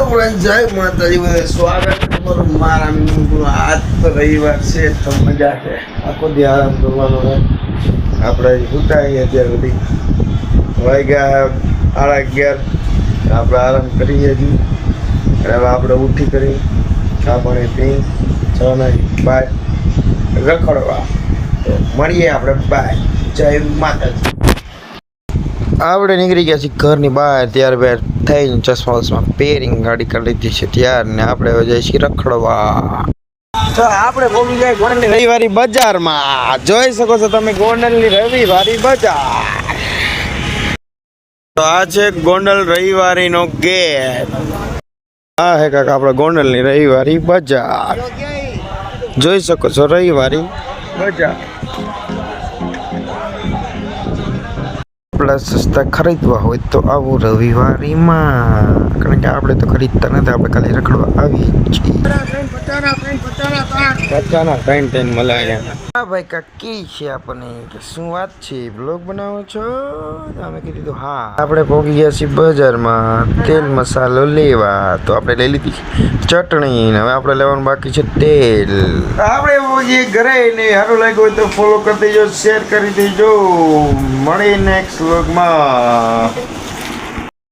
friend જય માતાજી બધા સ્વાગત તમારું મારા મિત્રોનું આજ તો રવિવાર છે તો મજા છે આખો દી આરામ કરવાનો છે આપણે સુતાઈએ અત્યાર સુધી વાગ્યા 11:30 આપણે આરામ કરીએ છીએ હવે આપણે ઉઠી કરી ચા પાણી પી બાય રખડવા તો મળીએ આપણે બાય જય માતાજી આપણે નીકળી ગયા છીએ ઘરની બહાર ત્યારબાદ થઈને ચશ્મા પહેરીને ગાડી કરી લીધી છે ત્યાર ને આપણે હવે જઈએ છીએ રખડવા તો આપણે પહોંચી જાય ગોંડલની રવિવારી બજારમાં જોઈ શકો છો તમે ગોંડલની રવિવારી બજાર તો આ છે ગોંડલ રવિવારીનો ગેટ આ હે કાકા આપણે ગોંડલની રવિવારી બજાર જોઈ શકો છો રવિવારી બજાર સસ્તા ખરીદવા હોય તો આવું રવિવારીમાં કારણ કે આપણે તો ખરીદતા નથી આપણે ખાલી રખડવા આવીએ છીએ ત્રણ મળે હા ભાઈ કાકી છે આપણને કે શું વાત છે બ્લોગ બનાવો છો અમે કીધું હા આપણે પહોંચી ગયા છીએ બજારમાં તેલ મસાલો લેવા તો આપણે લઈ લીધી ચટણી હવે આપણે લેવાનું બાકી છે તેલ આપણે પહોંચીએ ઘરે ને સારું લાગ્યું હોય તો ફોલો કરી દેજો શેર કરી દેજો મળીએ નેક્સ્ટ વ્લોગમાં